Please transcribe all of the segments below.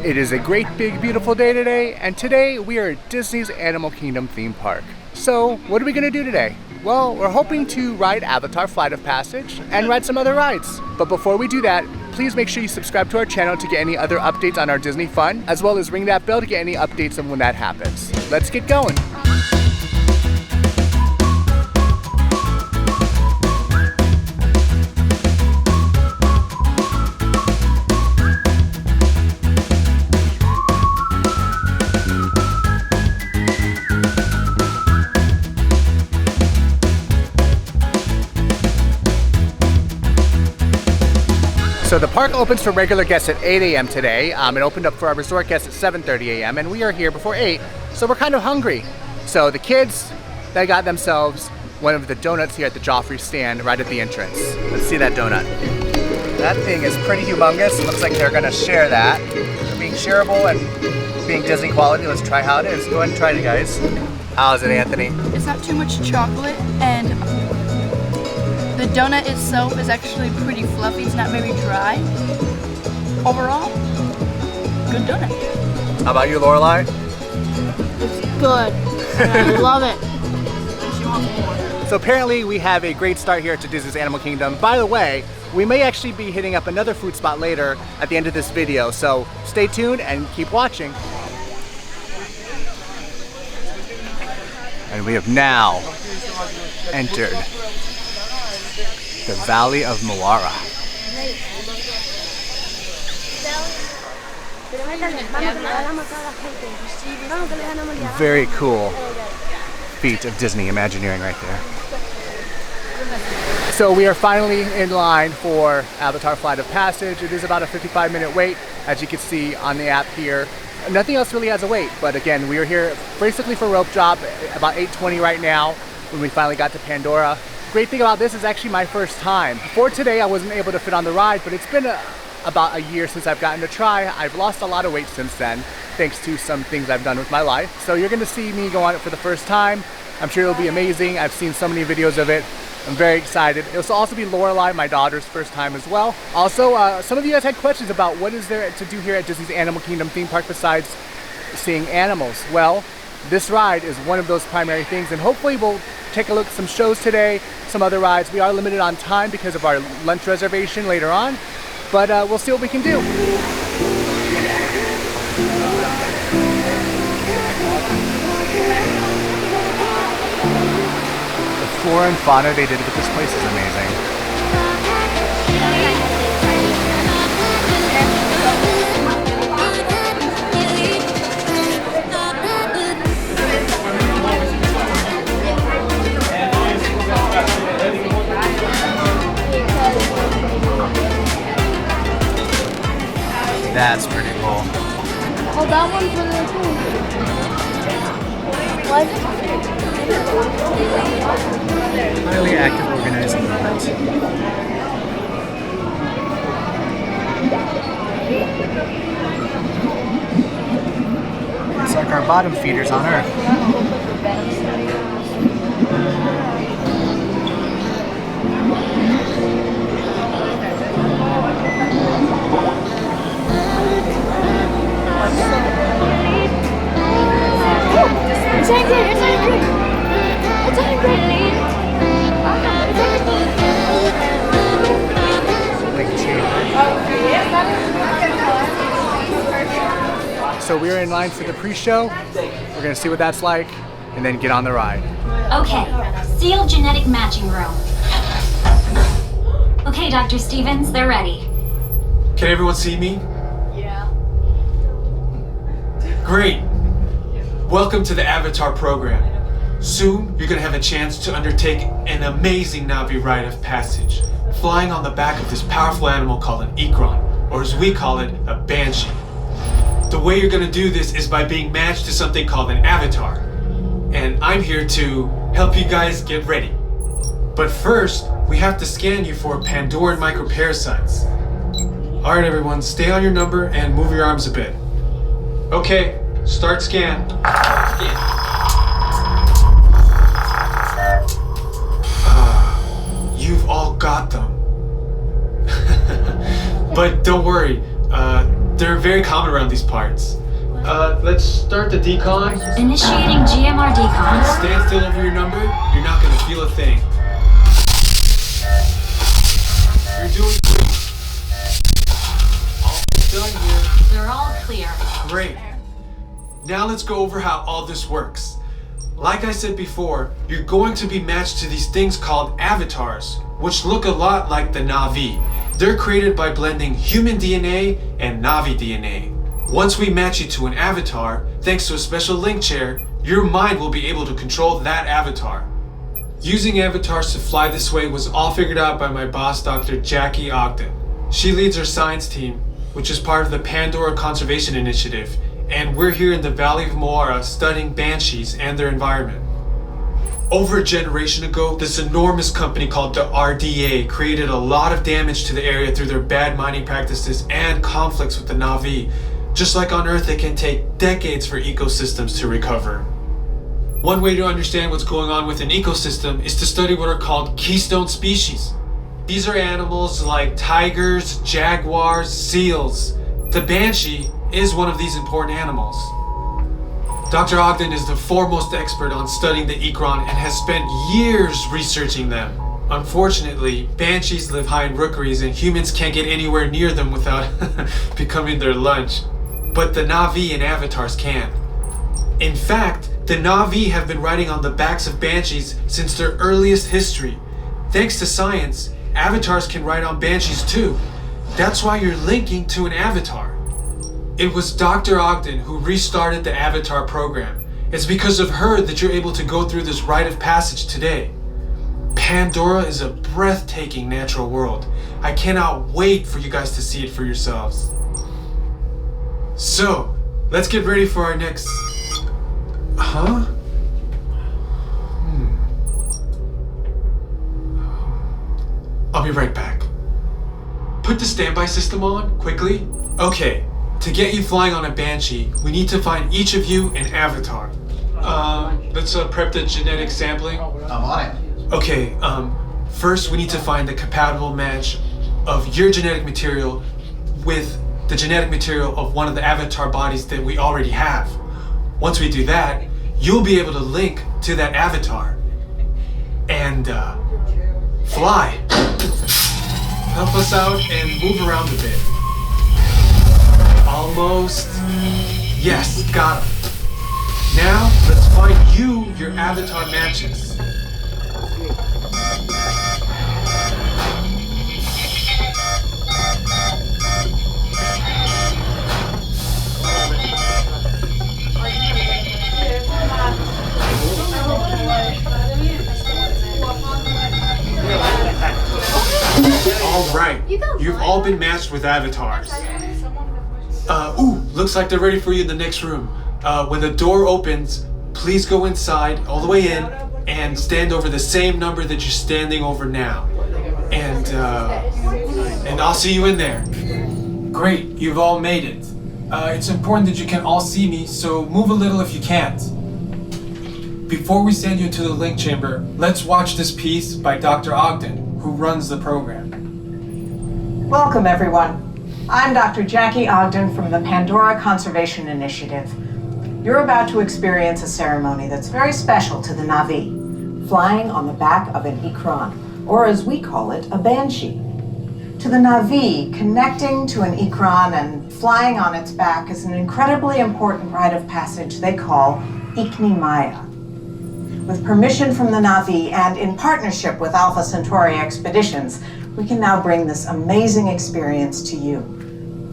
It is a great, big, beautiful day today, and today we are at Disney's Animal Kingdom theme park. So, what are we going to do today? Well, we're hoping to ride Avatar Flight of Passage and ride some other rides. But before we do that, please make sure you subscribe to our channel to get any other updates on our Disney fun, as well as ring that bell to get any updates on when that happens. Let's get going. So the park opens for regular guests at 8 a.m. today. It opened up for our resort guests at 7:30 a.m. and we are here before 8, so we're kind of hungry. So the kids, they got themselves one of the donuts here at the Joffrey stand right at the entrance. Let's see that donut. That thing is pretty humongous. It looks like they're gonna share that. For being shareable and being Disney quality, let's try how it is. Go ahead and try it, guys. How is it, Anthony? It's not too much chocolate, and the donut itself is actually pretty fluffy. It's not very dry. Overall, good donut. How about you, Lorelai? It's good. I love it. She wants more. So apparently we have a great start here to Disney's Animal Kingdom. By the way, we may actually be hitting up another food spot later at the end of this video, so stay tuned and keep watching. And we have now entered the Valley of Moara. Very cool feat of Disney Imagineering right there. So we are finally in line for Avatar Flight of Passage. It is about a 55-minute wait, as you can see on the app here. Nothing else really has a wait, but again, we are here basically for rope drop about 8:20 right now when we finally got to Pandora. Great thing about this is actually my first time. For today, I wasn't able to fit on the ride, but it's been about a year since I've gotten to try. I've lost a lot of weight since then, thanks to some things I've done with my life. So you're gonna see me go on it for the first time. I'm sure it'll be amazing. I've seen so many videos of it. I'm very excited. It'll also be Lorelai, my daughter's first time as well. Also, some of you guys had questions about what is there to do here at Disney's Animal Kingdom theme park besides seeing animals. Well, this ride is one of those primary things, and hopefully we'll take a look at some shows today, some other rides. We are limited on time because of our lunch reservation later on, but we'll see what we can do. The flora and fauna they did with this place is amazing. That's pretty cool. Oh, that one's really cool. What? Highly active, organized movement. It's like our bottom feeders on Earth. It's angry! It's angry! It's angry! So we're in line for the pre-show. We're gonna see what that's like and then get on the ride. Okay, sealed genetic matching room. Okay, Dr. Stevens, they're ready. Can everyone see me? Yeah. Great. Welcome to the Avatar program. Soon, you're gonna have a chance to undertake an amazing Navi rite of passage, flying on the back of this powerful animal called an Ikron, or as we call it, a Banshee. The way you're gonna do this is by being matched to something called an avatar. And I'm here to help you guys get ready. But first, we have to scan you for Pandoran microparasites. All right, everyone, stay on your number and move your arms a bit. Okay, start scan. You've all got them. But don't worry, They're very common around these parts. Let's start the decon. Initiating GMR decon. Stand still over your number. You're not gonna feel a thing. You're doing great. All done here. We're all clear. Great. Now let's go over how all this works. Like I said before, you're going to be matched to these things called avatars, which look a lot like the Na'vi. They're created by blending human DNA and Na'vi DNA. Once we match you to an avatar, thanks to a special link chair, your mind will be able to control that avatar. Using avatars to fly this way was all figured out by my boss, Dr. Jackie Ogden. She leads our science team, which is part of the Pandora Conservation Initiative, and we're here in the Valley of Moara studying banshees and their environment. Over a generation ago, this enormous company called the RDA created a lot of damage to the area through their bad mining practices and conflicts with the Na'vi. Just like on Earth, it can take decades for ecosystems to recover. One way to understand what's going on with an ecosystem is to study what are called keystone species. These are animals like tigers, jaguars, seals. The banshee is one of these important animals. Dr. Ogden is the foremost expert on studying the Ikran and has spent years researching them. Unfortunately, banshees live high in rookeries and humans can't get anywhere near them without becoming their lunch. But the Na'vi and avatars can. In fact, the Na'vi have been riding on the backs of banshees since their earliest history. Thanks to science, avatars can ride on banshees too. That's why you're linking to an avatar. It was Dr. Ogden who restarted the Avatar program. It's because of her that you're able to go through this rite of passage today. Pandora is a breathtaking natural world. I cannot wait for you guys to see it for yourselves. So, let's get ready for our next... Huh? I'll be right back. Put the standby system on, quickly. Okay, to get you flying on a banshee, we need to find each of you an avatar. Let's prep the genetic sampling. I'm on it. Okay, first we need to find the compatible match of your genetic material with the genetic material of one of the avatar bodies that we already have. Once we do that, you'll be able to link to that avatar and fly. Help us out and move around a bit. Almost. Yes, got him. Now, let's find you your avatar matches. All right, you've all been matched with avatars. Looks like they're ready for you in the next room. When the door opens, please go inside, all the way in, and stand over the same number that you're standing over now. And I'll see you in there. Great, you've all made it. It's important that you can all see me, so move a little if you can't. Before we send you to the link chamber, let's watch this piece by Dr. Ogden, who runs the program. Welcome, everyone. I'm Dr. Jackie Ogden from the Pandora Conservation Initiative. You're about to experience a ceremony that's very special to the Na'vi, flying on the back of an Ikran, or as we call it, a banshee. To the Na'vi, connecting to an Ikran and flying on its back is an incredibly important rite of passage they call Ikni Maya. With permission from the Na'vi and in partnership with Alpha Centauri Expeditions, we can now bring this amazing experience to you.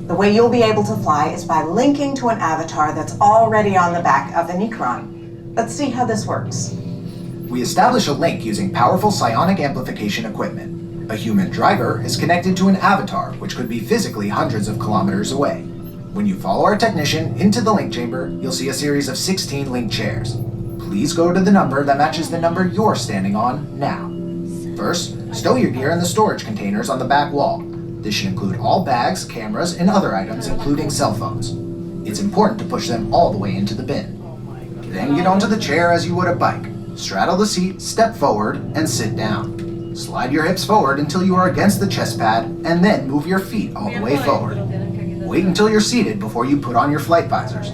The way you'll be able to fly is by linking to an avatar that's already on the back of an Ikran. Let's see how this works. We establish a link using powerful psionic amplification equipment. A human driver is connected to an avatar, which could be physically hundreds of kilometers away. When you follow our technician into the link chamber, you'll see a series of 16 link chairs. Please go to the number that matches the number you're standing on now. First, stow your gear in the storage containers on the back wall. This should include all bags, cameras, and other items, including cell phones. It's important to push them all the way into the bin. Then get onto the chair as you would a bike. Straddle the seat, step forward, and sit down. Slide your hips forward until you are against the chest pad, and then move your feet all the way forward. Wait until you're seated before you put on your flight visors.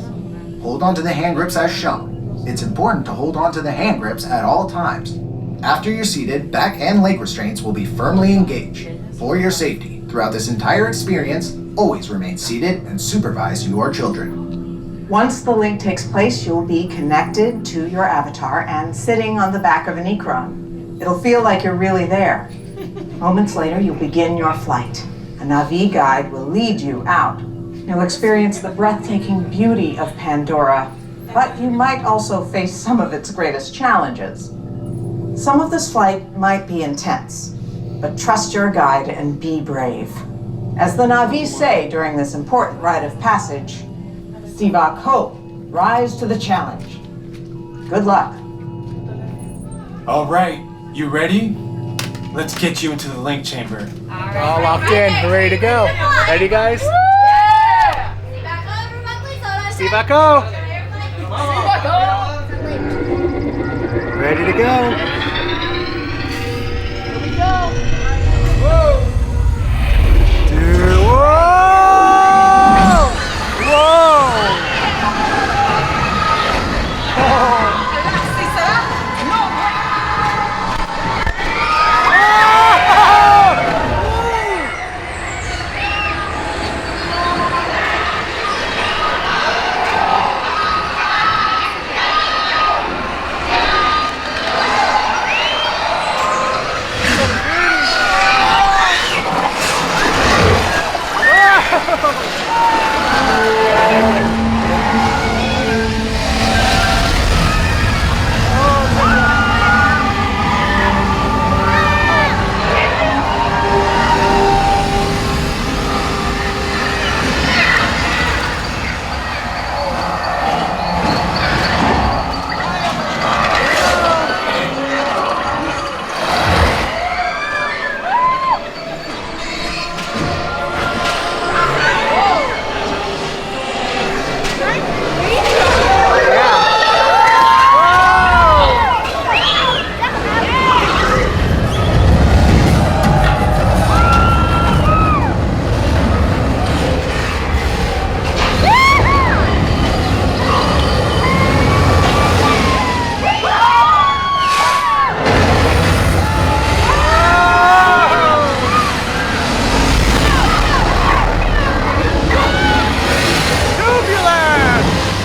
Hold onto the hand grips as shown. It's important to hold onto the hand grips at all times. After you're seated, back and leg restraints will be firmly engaged. For your safety, throughout this entire experience, always remain seated and supervise your children. Once the link takes place, you'll be connected to your avatar and sitting on the back of an Ikron. It'll feel like you're really there. Moments later, you'll begin your flight. A Na'vi guide will lead you out. You'll experience the breathtaking beauty of Pandora, but you might also face some of its greatest challenges. Some of this flight might be intense, but trust your guide and be brave. As the Na'vi say during this important rite of passage, Sivak Ho, rise to the challenge. Good luck. All right, you ready? Let's get you into the link chamber. All locked in, we're ready to go. Ready, guys? Sivako! Ready to go. Here we go. Whoa! Dude, whoa! Whoa!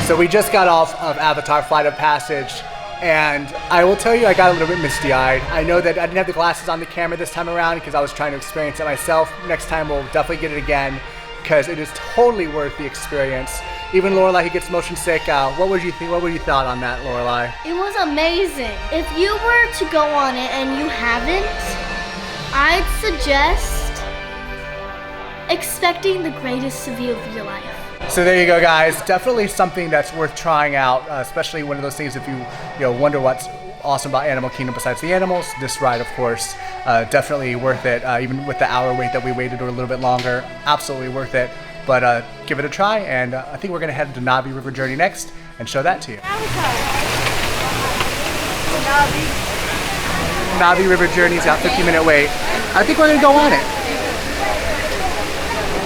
So we just got off of Avatar Flight of Passage, and I will tell you I got a little bit misty-eyed. I know that I didn't have the glasses on the camera this time around because I was trying to experience it myself. Next time we'll definitely get it again because it is totally worth the experience. Even Lorelai, who gets motion sick, what would you think? What would you thought on that, Lorelai? It was amazing. If you were to go on it and you haven't, I'd suggest expecting the greatest view of your life. So there you go, guys. Definitely something that's worth trying out, especially one of those things if you wonder what's awesome about Animal Kingdom besides the animals. This ride, of course, definitely worth it. Even with the hour wait that we waited or a little bit longer, absolutely worth it. But give it a try, and I think we're going to head to Na'vi River Journey next and show that to you. Na'vi River Journey's got 15-minute wait. I think we're going to go on it.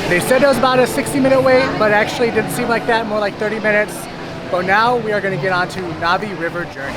They said it was about a 60-minute wait, but actually it didn't seem like that, more like 30 minutes. But now we are going to get on to Na'vi River Journey.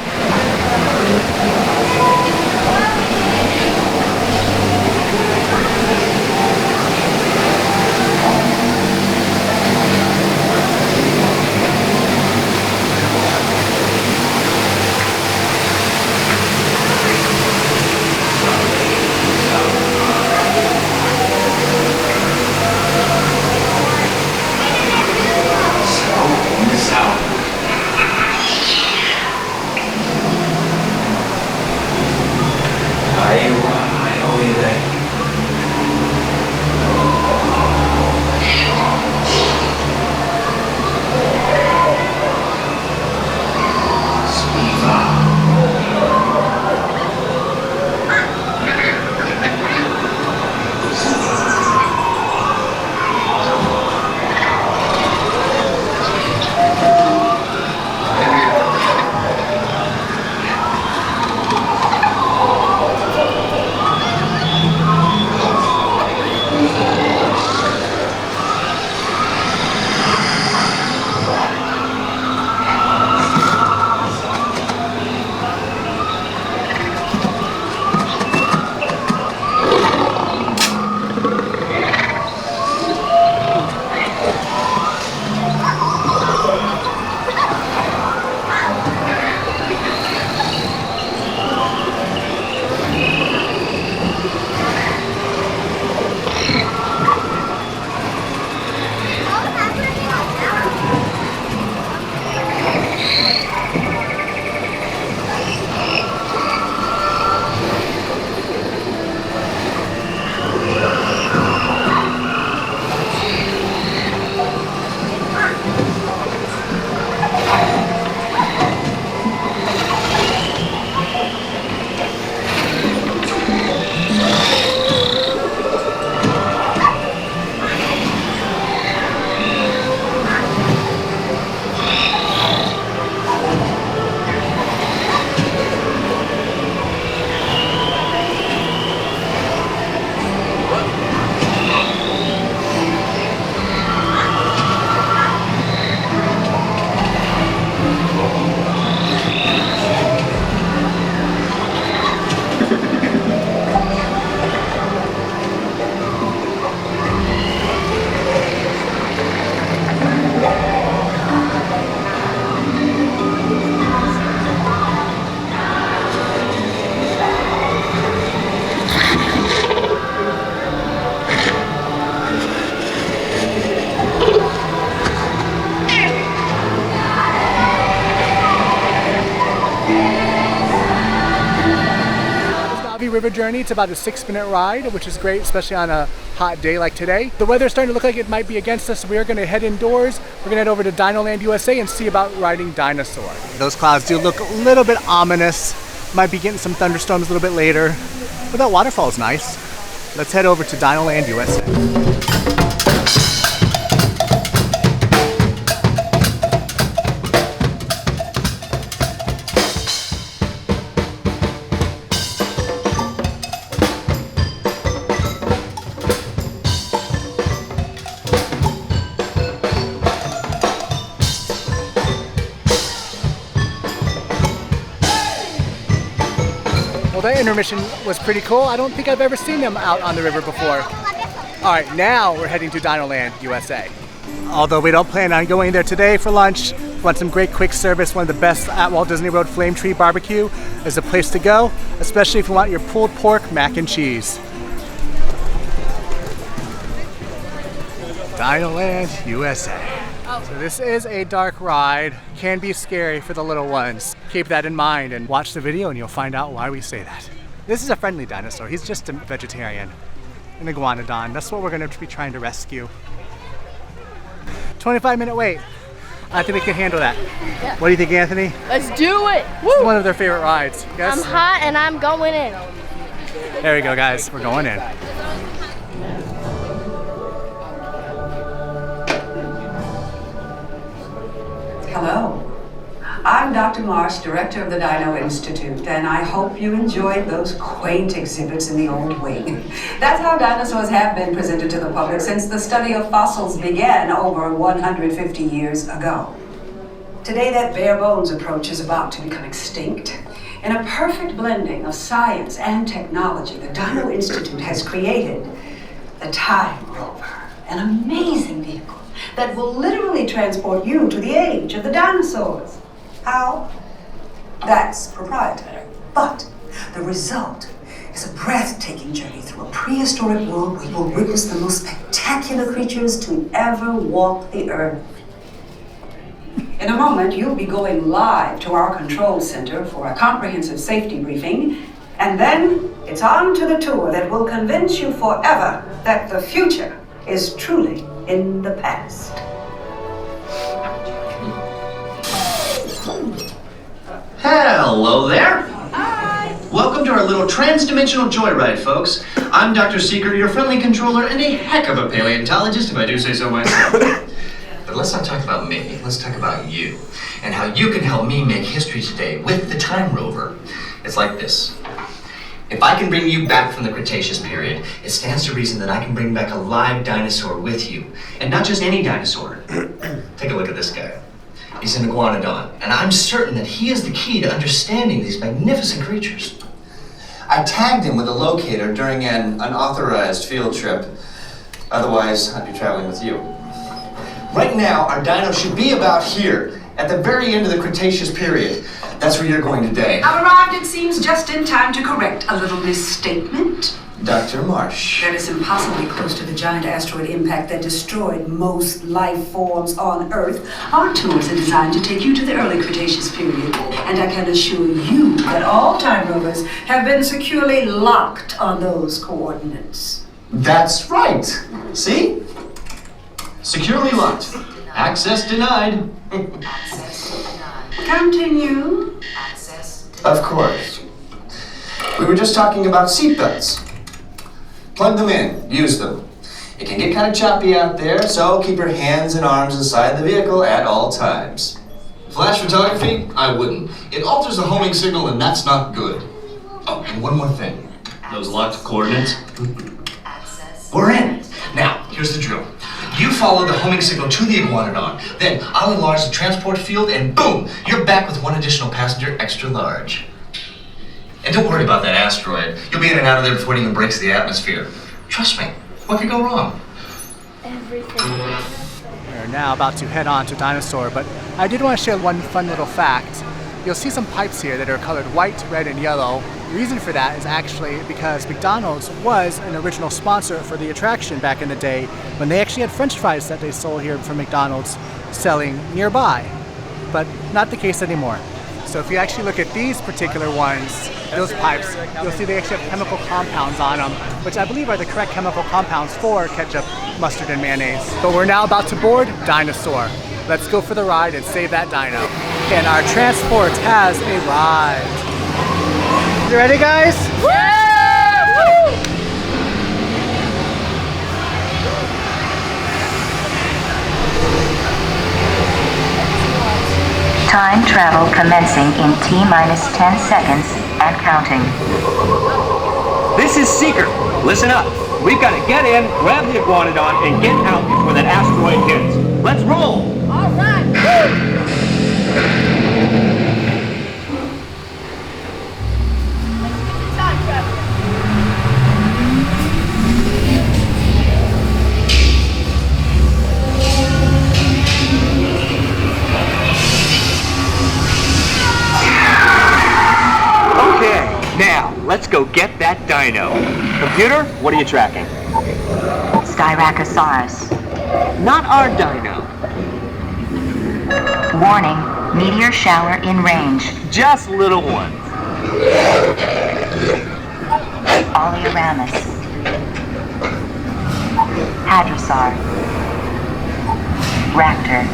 heavy river journey. It's about a 6-minute ride, which is great, especially on a hot day like today. The weather's starting to look like it might be against us, so we are going to head indoors. We're going to head over to Dinoland USA and see about riding Dinosaur. Those clouds do look a little bit ominous. Might be getting some thunderstorms a little bit later, but that waterfall is nice. Let's head over to Dinoland USA. Well, that intermission was pretty cool. I don't think I've ever seen them out on the river before. All right, now we're heading to Dinoland, USA. Although we don't plan on going there today for lunch, we want some great quick service. One of the best at Walt Disney World Flame Tree Barbecue is a place to go, especially if you want your pulled pork mac and cheese. Dinoland, USA. So this is a dark ride, can be scary for the little ones. Keep that in mind and watch the video and you'll find out why we say that. This is a friendly dinosaur, he's just a vegetarian. An iguanodon, that's what we're going to be trying to rescue. 25-minute wait. I think we can handle that. Yeah. What do you think, Anthony? Let's do it! Woo! It's one of their favorite rides. Yes? I'm hot and I'm going in. There we go, guys, we're going in. Hello, I'm Dr. Marsh, director of the Dino Institute, and I hope you enjoyed those quaint exhibits in the old wing. That's how dinosaurs have been presented to the public since the study of fossils began over 150 years ago. Today, that bare bones approach is about to become extinct. In a perfect blending of science and technology, the Dino Institute has created the Time Rover, an amazing vehicle that will literally transport you to the age of the dinosaurs. How? That's proprietary. But the result is a breathtaking journey through a prehistoric world where you'll witness the most spectacular creatures to ever walk the earth. In a moment, you'll be going live to our control center for a comprehensive safety briefing, and then it's on to the tour that will convince you forever that the future is truly in the past. Hello there. Hi. Welcome to our little trans-dimensional joyride, folks. I'm Dr. Seeker, your friendly controller and a heck of a paleontologist, if I do say so myself. But let's not talk about me, let's talk about you and how you can help me make history today with the Time Rover. It's like this. If I can bring you back from the Cretaceous period, it stands to reason that I can bring back a live dinosaur with you. And not just any dinosaur. Take a look at this guy. He's an iguanodon, and I'm certain that he is the key to understanding these magnificent creatures. I tagged him with a locator during an unauthorized field trip. Otherwise, I'd be traveling with you. Right now, our dino should be about here, at the very end of the Cretaceous period. That's where you're going today. I've arrived, it seems, just in time to correct a little misstatement. Dr. Marsh. That is impossibly close to the giant asteroid impact that destroyed most life forms on Earth. Our tours are designed to take you to the early Cretaceous period, and I can assure you that all Time Rovers have been securely locked on those coordinates. That's right. See? Securely locked. Access denied. Continue. Of course. We were just talking about seatbelts. Plug them in, use them. It can get kind of choppy out there, so keep your hands and arms inside the vehicle at all times. Flash photography? I wouldn't. It alters the homing signal and that's not good. Oh, and one more thing. Those locked coordinates? We're in. Now, here's the drill. You follow the homing signal to the iguanodon, then I'll enlarge the transport field and boom, you're back with one additional passenger extra large. And don't worry about that asteroid. You'll be in and out of there before it even breaks the atmosphere. Trust me, what could go wrong? Everything. We're now about to head on to Dinosaur, but I did want to share one fun little fact. You'll see some pipes here that are colored white, red, and yellow. The reason for that is actually because McDonald's was an original sponsor for the attraction back in the day when they actually had French fries that they sold here from McDonald's selling nearby, but not the case anymore. So So if you actually look at these particular ones, those pipes, you'll see they actually have chemical compounds on them, which I believe are the correct chemical compounds for ketchup, mustard, and mayonnaise. But we're now about to board Dinosaur. Let's go for the ride and save that dino. And our transport has arrived. You ready, guys? Yeah! Woo! Time travel commencing in T-minus 10 seconds and counting. This is Seeker. Listen up. We've got to get in, grab the iguanodon, and get out before that asteroid hits. Let's roll! All right. Woo! Time travel. Okay, now, let's go get that dino. Computer, what are you tracking? Styracosaurus. Not our dino. Warning, meteor shower in range. Just little ones. Oleoramus. Hadrosaur. Raptor.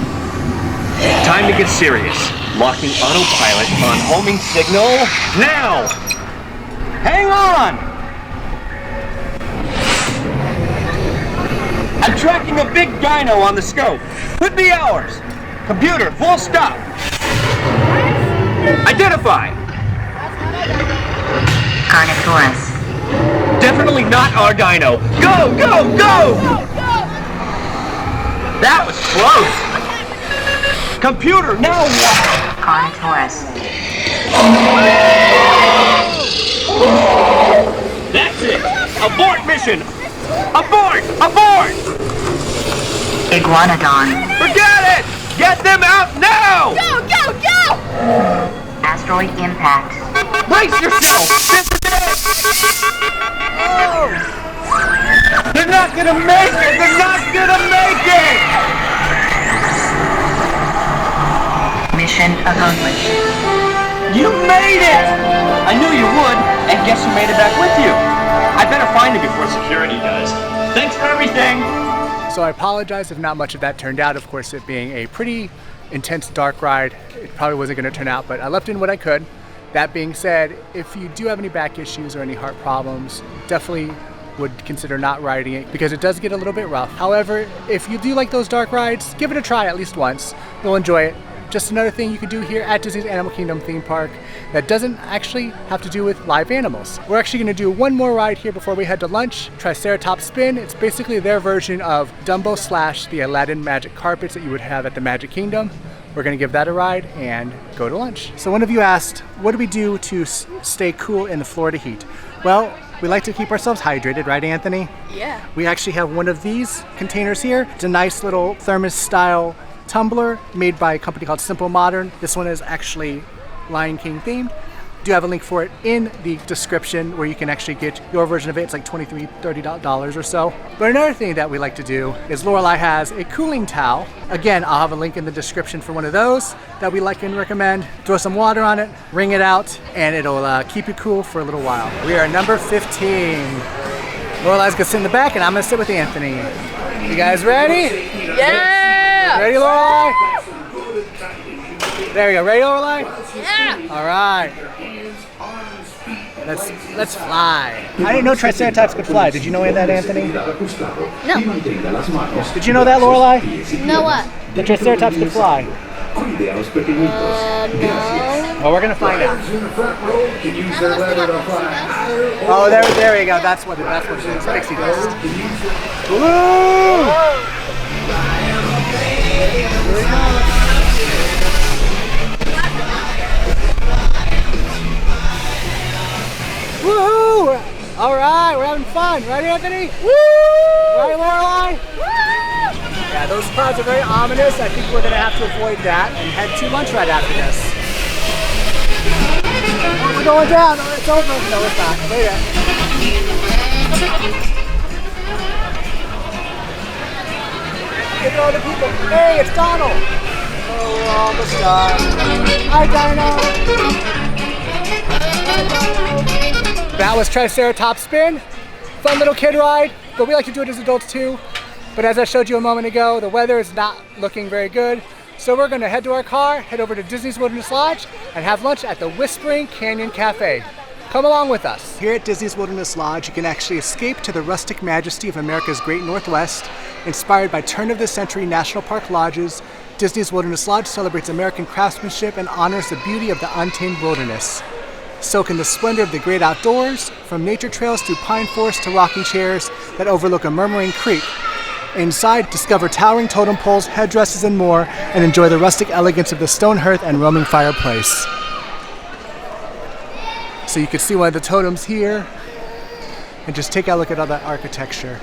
Time to get serious. Locking autopilot on homing signal now! Hang on! I'm tracking a big dino on the scope. Could be ours. Computer, full stop. Identify. Carnotaurus. Definitely not our dino. Go, go, go! That was close. Computer, now what? Carnotaurus. That's it. Abort mission. Abort! Abort! Iguanodon. Forget it! Get them out now! Go, go, go! Asteroid impact. Brace yourself! This is it! Oh. They're not gonna make it! They're not gonna make it! Mission accomplished. You made it! I knew you would, and guess who made it back with you? I better find him before security does. Thanks for everything! So I apologize if not much of that turned out. Of course, it being a pretty intense dark ride, it probably wasn't going to turn out, but I left in what I could. That being said, if you do have any back issues or any heart problems, definitely would consider not riding it because it does get a little bit rough. However, if you do like those dark rides, give it a try at least once. You'll enjoy it. Just another thing you can do here at Disney's Animal Kingdom theme park that doesn't actually have to do with live animals. We're actually going to do one more ride here before we head to lunch. TriceraTop Spin. It's basically their version of Dumbo / the Aladdin magic carpets that you would have at the Magic Kingdom. We're going to give that a ride and go to lunch. So one of you asked, what do we do to stay cool in the Florida heat? Well, we like to keep ourselves hydrated, right, Anthony? Yeah. We actually have one of these containers here. It's a nice little thermos style tumbler made by a company called Simple Modern. This one is actually Lion King themed. Do have a link for it in the description where you can actually get your version of it. It's like $23, $30 or so. But another thing that we like to do is Lorelei has a cooling towel. Again, I'll have a link in the description for one of those that we like and recommend. Throw some water on it, wring it out, and it'll keep you cool for a little while. We are number 15. Lorelei's gonna sit in the back and I'm gonna sit with Anthony. You guys ready? Yeah! Ready, Lorelei? There we go. Ready, Lorelei? Yeah! All right. Let's fly. I didn't know Triceratops could fly. Did you know that, Anthony? No. Did you know that, Lorelei? Know what? The Triceratops could fly. No. Well, we're gonna find out. Oh, there you go. That's what it is. Pixie dust. Woo! Here we go. Woohoo! All right, we're having fun, right, Anthony? Woo! Right, Lorelei? Woo! Yeah, those clouds are very ominous. I think we're gonna have to avoid that and head to lunch right after this. Oh, we're going down. Oh, it's over. No, it's not. Wait a minute. Look at all the people. Hey, it's Donald. Oh, star. Hi, Dino. That was TriceraTop spin. Fun little kid ride, but we like to do it as adults too. But as I showed you a moment ago, the weather is not looking very good. So we're gonna head to our car, head over to Disney's Wilderness Lodge, and have lunch at the Whispering Canyon Café. Come along with us. Here at Disney's Wilderness Lodge, you can actually escape to the rustic majesty of America's Great Northwest. Inspired by turn-of-the-century national park lodges, Disney's Wilderness Lodge celebrates American craftsmanship and honors the beauty of the untamed wilderness. Soak in the splendor of the great outdoors, from nature trails through pine forests to rocking chairs that overlook a murmuring creek. Inside, discover towering totem poles, headdresses, and more, and enjoy the rustic elegance of the stone hearth and roaming fireplace. So you can see one of the totems here, and just take a look at all that architecture.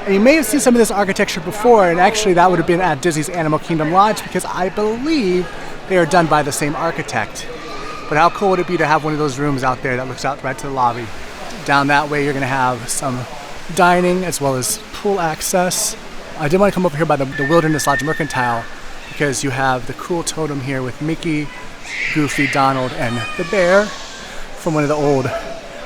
And you may have seen some of this architecture before, and actually that would have been at Disney's Animal Kingdom Lodge, because I believe they are done by the same architect. But how cool would it be to have one of those rooms out there that looks out right to the lobby? Down that way you're gonna have some dining as well as pool access. I did want to come over here by the Wilderness Lodge Mercantile because you have the cool totem here with Mickey, Goofy, Donald, and the bear from one of the old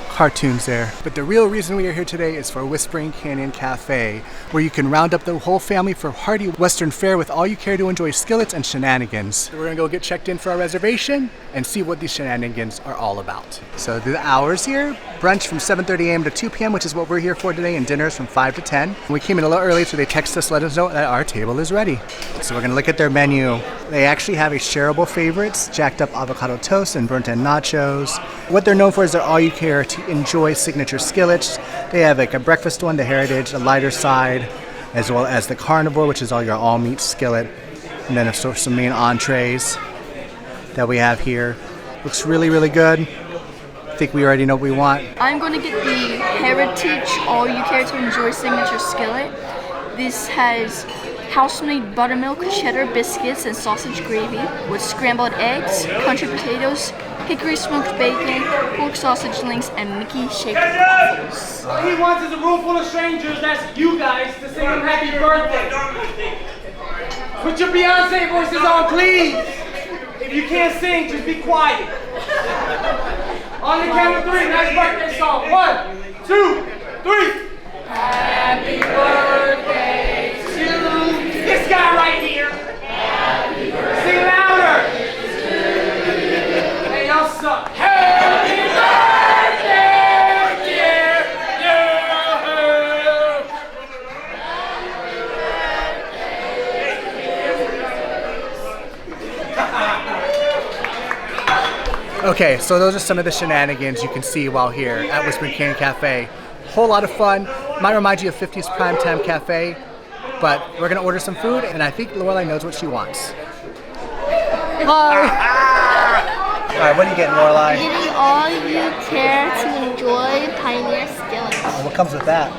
cartoons there. But the real reason we are here today is for Whispering Canyon Café, where you can round up the whole family for hearty Western fare with all you care to enjoy skillets and shenanigans. We're gonna go get checked in for our reservation and see what these shenanigans are all about. So the hours here, brunch from 7:30 a.m. to 2 p.m., which is what we're here for today, and dinners from 5 to 10. We came in a little early, so they texted us, let us know that our table is ready. So we're gonna look at their menu. They actually have a shareable favorites, jacked up avocado toast and burnt end nachos. What they're known for is their all you care to enjoy signature skillets. They have like a breakfast one, the Heritage, a lighter side, as well as the Carnivore, which is all your all meat skillet. And then of course some main entrees that we have here. Looks really, really good. I think we already know what we want. I'm going to get the Heritage All You Care to Enjoy Signature Skillet. This has house-made buttermilk, cheddar biscuits, and sausage gravy with scrambled eggs, country potatoes, hickory smoked bacon, pork sausage links, and Mickey-shaped waffles. All he wants is a room full of strangers, that's you guys, to sing him happy birthday. Put your Beyonce voices on, please. If you can't sing, just be quiet. On the count of 3, nice birthday song. 1, 2, 3. Happy birthday to this guy right here. Happy birthday. Sing louder. Hey, y'all suck. Happy birthday, dear you. Okay, so those are some of the shenanigans you can see while here at Whispering Canyon Cafe. Whole lot of fun. Might remind you of 50s Primetime Cafe, but we're gonna order some food, and I think Lorelai knows what she wants. Hi! All right, what are you getting, Lorelai? I'm getting all you care to enjoy Pioneer skillets. Oh, what comes with that?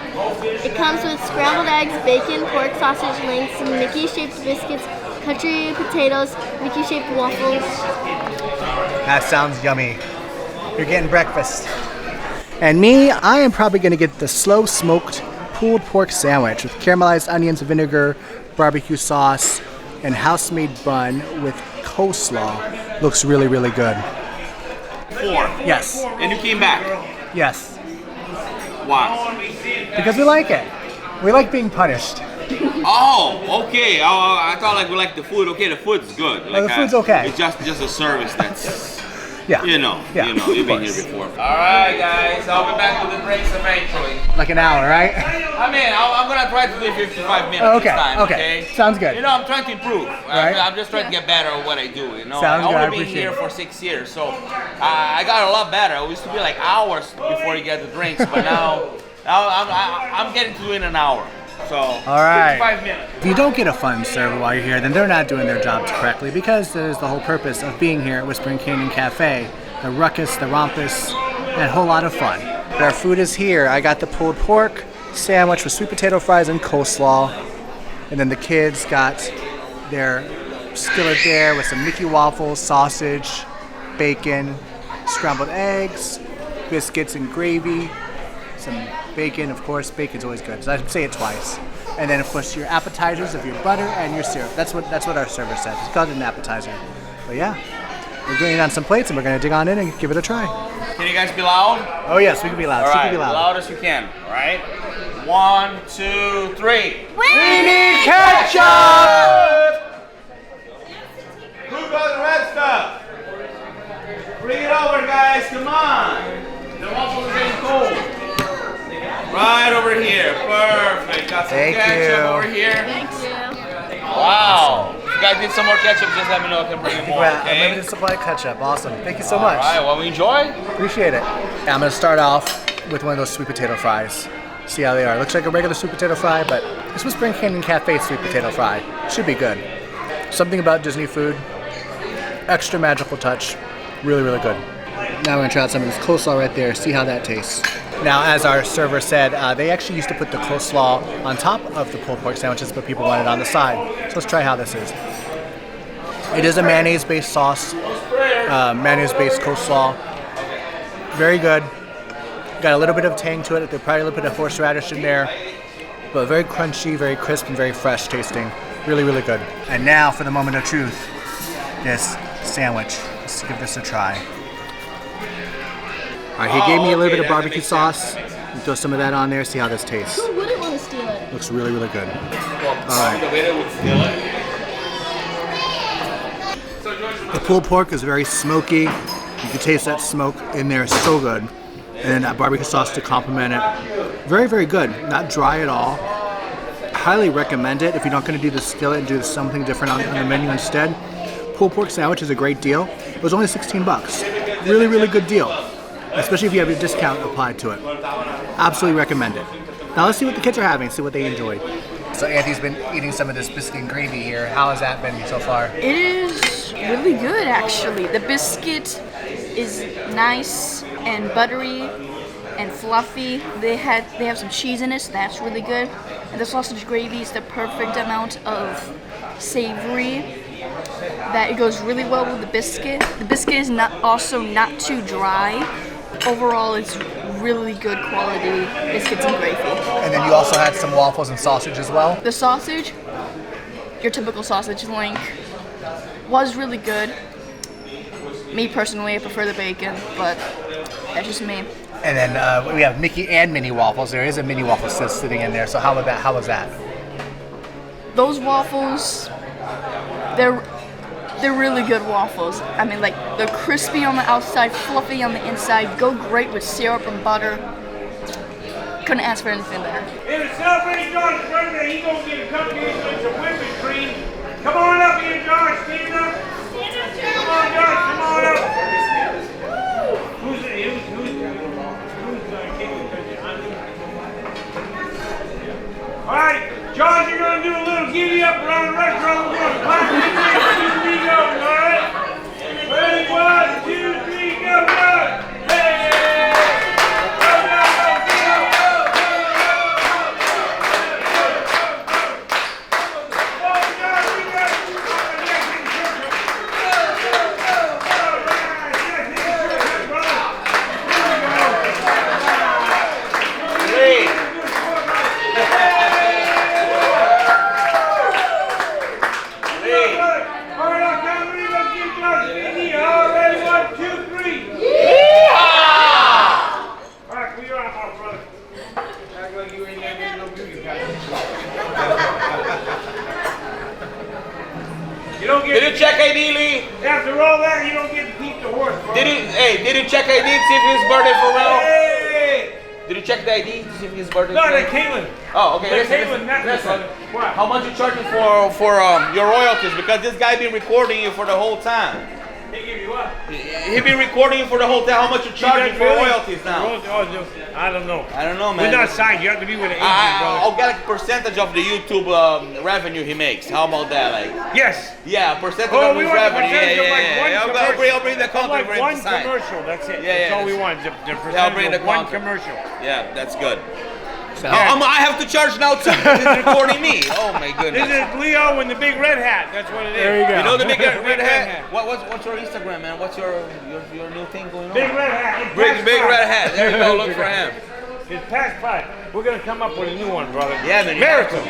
It comes with scrambled eggs, bacon, pork sausage links, Mickey-shaped biscuits, country potatoes, Mickey-shaped waffles. That sounds yummy. You're getting breakfast. And me, I am probably gonna get the slow smoked pulled pork sandwich with caramelized onions, vinegar, barbecue sauce, and house-made bun with coleslaw. Looks really, really good. 4. Yes. And you came back. Yes. Why? Because we like it. We like being punished. Oh, okay. I thought like we like the food. Okay, the food's good. Like, the food's okay. It's just a service that's. Yeah. You know, you've been here before. All right, guys, I'll be back with the drinks eventually. Like an hour, right? I mean, I'm gonna try to do 55 minutes Okay, this time, okay. Sounds good. You know, I'm trying to improve. Right. I'm just trying to get better at what I do, you know. Sounds good, I I've only been appreciate here it. for 6 years, so I got a lot better. It used to be like hours before you get the drinks, but now I'm getting to in an hour. So, all right. 55 minutes. If you don't get a fun server while you're here, then they're not doing their jobs correctly, because there's the whole purpose of being here at Whispering Canyon Cafe. The ruckus, the rompus, and a whole lot of fun. But our food is here. I got the pulled pork sandwich with sweet potato fries and coleslaw. And then the kids got their skillet there with some Mickey waffles, sausage, bacon, scrambled eggs, biscuits and gravy, some bacon, of course. Bacon's always good, so I say it twice. And then, of course, your appetizers of your butter and your syrup. That's what our server says. It's called an appetizer. But yeah, we're going on some plates, and we're going to dig on in and give it a try. Can you guys be loud? Oh yes, we can be loud. All right, be loud. loud as you can. All right. 1, 2, 3. We need ketchup! Who got the red stuff? Bring it over, guys. Come on. The waffles are getting cold. Right over here. Perfect. Got some ketchup over here. Thanks. Wow. If you guys need some more ketchup, just let me know. I can bring you more. Okay? Unlimited supply of ketchup. Awesome. Thank you so much. All right. Well, we enjoy. Appreciate it. I'm going to start off with one of those sweet potato fries. See how they are. Looks like a regular sweet potato fry, but this was Whispering Canyon Café sweet potato fry. Should be good. Something about Disney food. Extra magical touch. Really, really good. Now we're going to try out some of this coleslaw right there. See how that tastes. Now, as our server said, they actually used to put the coleslaw on top of the pulled pork sandwiches, but people wanted it on the side. So let's try how this is. It is a mayonnaise-based sauce, mayonnaise-based coleslaw. Very good. Got a little bit of tang to it. There's probably a little bit of horseradish in there, but very crunchy, very crisp, and very fresh tasting. Really, really good. And now for the moment of truth, this sandwich. Let's give this a try. All right, he gave me a little bit of barbecue sauce. Throw some of that on there. See how this tastes. Who wouldn't want to steal it? Looks really, really good. All right. The pulled pork is very smoky. You can taste that smoke in there. So good. And then that barbecue sauce to complement it. Very, very good. Not dry at all. Highly recommend it if you're not going to do the skillet and do something different on the menu instead. Pulled pork sandwich is a great deal. It was only $16. Really, really good deal. Especially if you have a discount applied to it. Absolutely recommend it. Now let's see what the kids are having, see what they enjoyed. So Anthony's been eating some of this biscuit and gravy here. How has that been so far? It is really good, actually. The biscuit is nice and buttery and fluffy. They have some cheese in it, so that's really good. And the sausage gravy is the perfect amount of savory that it goes really well with the biscuit. The biscuit is also not too dry. Overall, it's really good quality biscuits and gravy. And then you also had some waffles and sausage as well? The sausage, your typical sausage link, was really good. Me personally, I prefer the bacon, but that's just me. And then we have Mickey and Minnie waffles. There is a Minnie waffle sitting in there. So how was that? Those waffles, they're really good waffles. I mean, like, they're crispy on the outside, fluffy on the inside, go great with syrup and butter. Couldn't ask for anything better. If it's celebrating John's birthday, he's gonna get a cupcake with some whipping cream. Come on up here, Josh, stand up. Come on, Josh, come on up. Who's all right, Josh, you're gonna do a little giddy up around the restaurant. We're gonna clap it in there. 2, 3, go, all right? Ready, 1, 2, 3, go, go! Hey! Go, go, go, go, go, go, go, go, go, go! Did you check ID, Lee? After all that, you don't get to keep the horse, bro. Did you check ID to see if his birthday for real? Hey! Did you check the ID to see if his birthday? No, they're Caitlin. Oh, okay. Listen. What? How much you charging for your royalties? Because this guy been recording you for the whole time. He give you what? He been recording you for the whole time. How much you charging for royalties now? I don't know. I don't know, man. We're not signed. You have to be with an agent, brother. I'll get a percentage of the YouTube revenue he makes. How about that? Like? Yes. Yeah, percentage of his revenue. I'll bring the contract for him one to sign. commercial. That's it. Yeah, that's all we want. The percentage I'll bring the of one contract. commercial. Yeah, that's good. So, I have to charge now too. He's recording me. Oh my goodness. This is Leo in the big red hat. That's what it is. There you go. You know the big red hat? What's your Instagram, man? What's your new thing going on? Big red hat. Big red hat. There you go. Look for him. It's past 5. We're gonna come up with a new one, brother. Yeah, man. Miracle.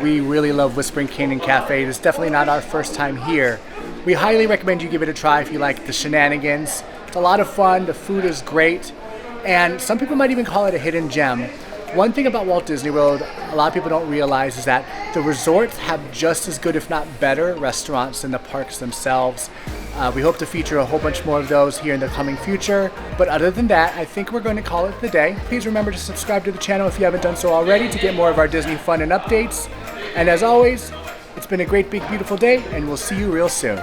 We really love Whispering Canyon Café. It's definitely not our first time here. We highly recommend you give it a try if you like the shenanigans. It's a lot of fun, the food is great, and some people might even call it a hidden gem. One thing about Walt Disney World a lot of people don't realize is that the resorts have just as good, if not better, restaurants than the parks themselves. We hope to feature a whole bunch more of those here in the coming future. But other than that, I think we're going to call it the day. Please remember to subscribe to the channel if you haven't done so already to get more of our Disney fun and updates. And as always, it's been a great, big, beautiful day, and we'll see you real soon.